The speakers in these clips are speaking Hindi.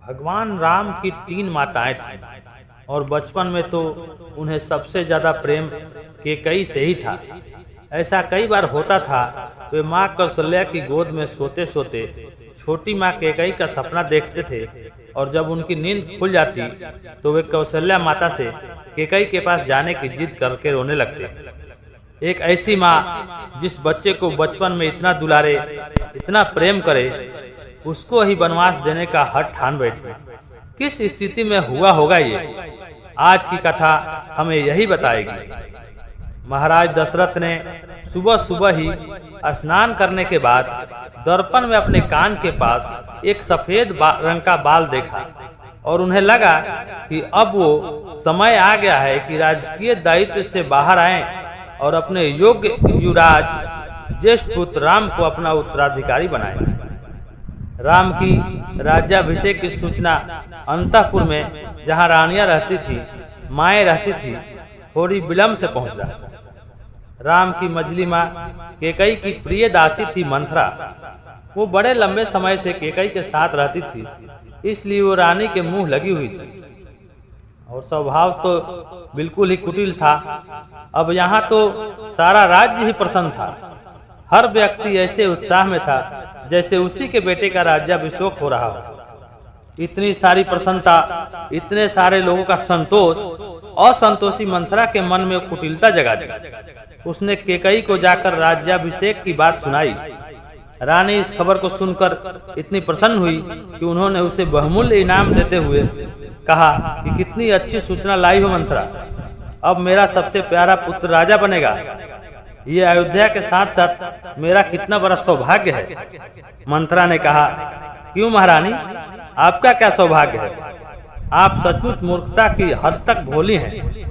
भगवान राम की 3 माताएं थीं और बचपन में तो उन्हें सबसे ज्यादा प्रेम कैकेयी से ही था। ऐसा कई बार होता था। वे माँ कौशल्या की गोद में सोते सोते छोटी माँ कैकेयी का सपना देखते थे और जब उनकी नींद खुल जाती तो वे कौशल्या माता से कैकेयी के पास जाने की जिद करके रोने लगते। एक ऐसी माँ जिस बच्चे को बचपन में इतना दुलारे, इतना प्रेम करे, उसको ही वनवास देने का हठ ठान बैठी। किस स्थिति में हुआ होगा ये? आज की कथा हमें यही बताएगी। महाराज दशरथ ने सुबह सुबह ही स्नान करने के बाद दर्पण में अपने कान के पास एक सफेद रंग का बाल देखा और उन्हें लगा कि अब वो समय आ गया है कि राजकीय दायित्व से बाहर आएं और अपने योग्य युवराज ज्येष्ठ पुत्र राम को अपना उत्तराधिकारी बनाएं। राम की राज्याभिषेक की सूचना अंतःपुर में जहां रानियां रहती थी, माएँ रहती थी, थोड़ी विलम्ब से पहुंचा। राम की मझली माँ कैकेयी की प्रिय दासी थी मंथरा। वो बड़े लंबे समय से कैकेयी के साथ रहती थी, इसलिए वो रानी के मुंह लगी हुई थी और स्वभाव तो बिल्कुल ही कुटिल था। अब यहाँ तो सारा राज्य ही प्रसन्न था। हर व्यक्ति ऐसे उत्साह में था जैसे उसी के बेटे का राज्याभिषेक हो रहा हो। इतनी सारी प्रसन्नता, इतने सारे लोगों का संतोष, असंतोषी मंथरा के मन में कुटिलता जगा दी। उसने कैकेयी को जाकर राज्याभिषेक की बात सुनाई। रानी इस खबर को सुनकर इतनी प्रसन्न हुई कि उन्होंने उसे बहुमूल्य इनाम देते हुए कहा कि कितनी अच्छी सूचना लाई हो मंथरा, अब मेरा सबसे प्यारा पुत्र राजा बनेगा। ये अयोध्या के साथ साथ मेरा कितना बड़ा सौभाग्य है। मंथरा ने कहा, क्यों महारानी, आपका क्या सौभाग्य है? आप सचमुच मूर्खता की हद तक भोली हैं।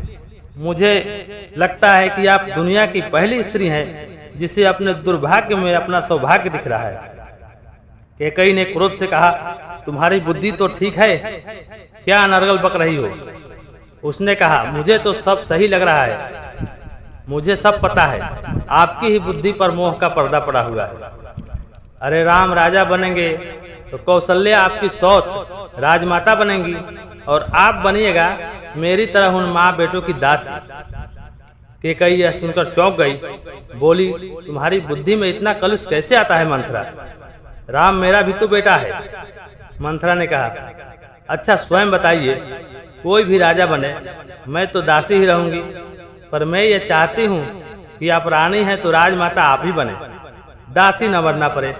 मुझे लगता है कि आप दुनिया की पहली स्त्री हैं जिसे अपने दुर्भाग्य में अपना सौभाग्य दिख रहा है। कैकेयी ने क्रोध से कहा, तुम्हारी बुद्धि तो ठीक है, क्या अनर्गल बक रही हो? उसने कहा, मुझे तो सब सही लग रहा है, मुझे सब पता है, आपकी ही बुद्धि पर मोह का पर्दा पड़ा हुआ है। अरे राम राजा बनेंगे तो कौशल्या आपकी सौत राजमाता बनेंगी और आप बनिएगा मेरी तरह उन माँ बेटों की दासी। कैकेयी यह सुनकर चौंक गई, बोली, तुम्हारी बुद्धि में इतना कलुष कैसे आता है मंथरा? राम मेरा भी तो बेटा है। मंथरा ने कहा, अच्छा स्वयं बताइए, कोई भी राजा बने मैं तो दासी ही रहूंगी, पर मैं ये चाहती हूँ कि आप रानी हैं तो राजमाता आप ही बने, दासी न बनना पड़े।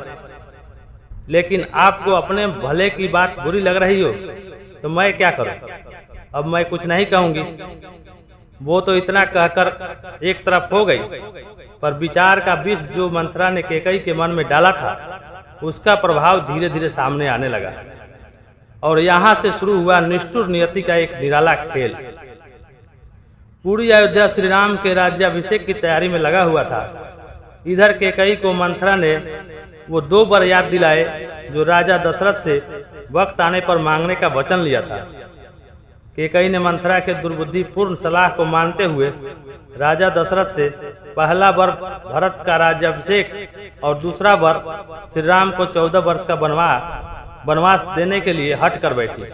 लेकिन आपको अपने भले की बात बुरी लग रही हो तो मैं क्या करूं? अब मैं कुछ नहीं कहूंगी। वो तो इतना कहकर एक तरफ हो गई, पर विचार का विष जो मंथरा ने कैकेयी के मन में डाला था उसका प्रभाव धीरे धीरे सामने आने लगा और यहाँ से शुरू हुआ निष्ठुर नियति का एक निराला खेल। पूरी अयोध्या श्री राम के राज्याभिषेक की तैयारी में लगा हुआ था। इधर कैकेयी को मंथरा ने वो 2 बार याद दिलाए जो राजा दशरथ से वक्त आने पर मांगने का वचन लिया था। कैकेयी ने मंथरा के दुर्बुद्धिपूर्ण सलाह को मानते हुए राजा दशरथ से पहला वर भरत का राज्याभिषेक और दूसरा वर श्री राम को 14 वर्ष का वनवास देने के लिए हट कर बैठी।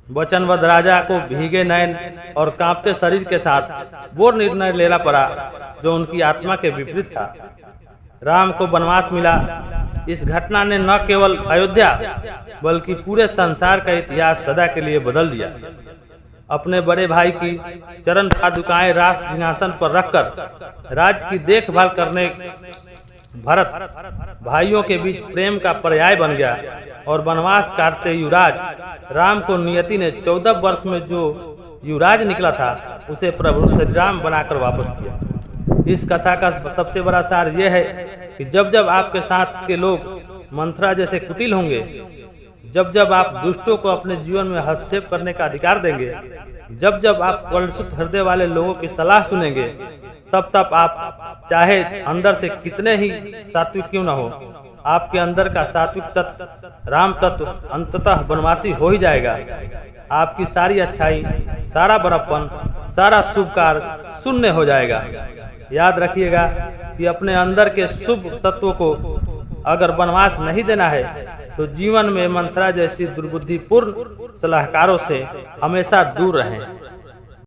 वचनबद्ध राजा को भीगे नयन और कांपते शरीर के साथ वो निर्णय लेना पड़ा जो उनकी आत्मा के विपरीत था। राम को वनवास मिला। इस घटना ने न केवल अयोध्या बल्कि पूरे संसार का इतिहास सदा के लिए बदल दिया। अपने बड़े भाई की चरण पादुकाएं राज सिंहासन पर रखकर राज्य की देखभाल करने भरत भाइयों के बीच प्रेम का पर्याय बन गया और वनवास काटते युवराज राम को नियति ने 14 वर्ष में जो युवराज निकला था उसे प्रभु श्री राम बनाकर वापस किया। इस कथा का सबसे बड़ा सार यह है कि जब जब आपके साथ के लोग मंथरा जैसे कुटिल होंगे, जब जब आप दुष्टों को अपने जीवन में हस्तक्षेप करने का अधिकार देंगे, जब जब आप कलुषित हृदय वाले लोगों की सलाह सुनेंगे, तब तब आप चाहे अंदर से कितने ही सात्विक क्यों न हो, आपके अंदर का सात्विक तत्व राम तत्व अंततः वनवासी हो ही जाएगा। आपकी सारी अच्छाई, सारा बड़प्पन, सारा शुभ कार्य शून्य हो जाएगा। याद रखिएगा कि अपने अंदर के शुभ तत्वों को अगर वनवास नहीं देना है तो जीवन में मंथरा जैसी दुर्बुद्धिपूर्ण सलाहकारों से हमेशा दूर रहें।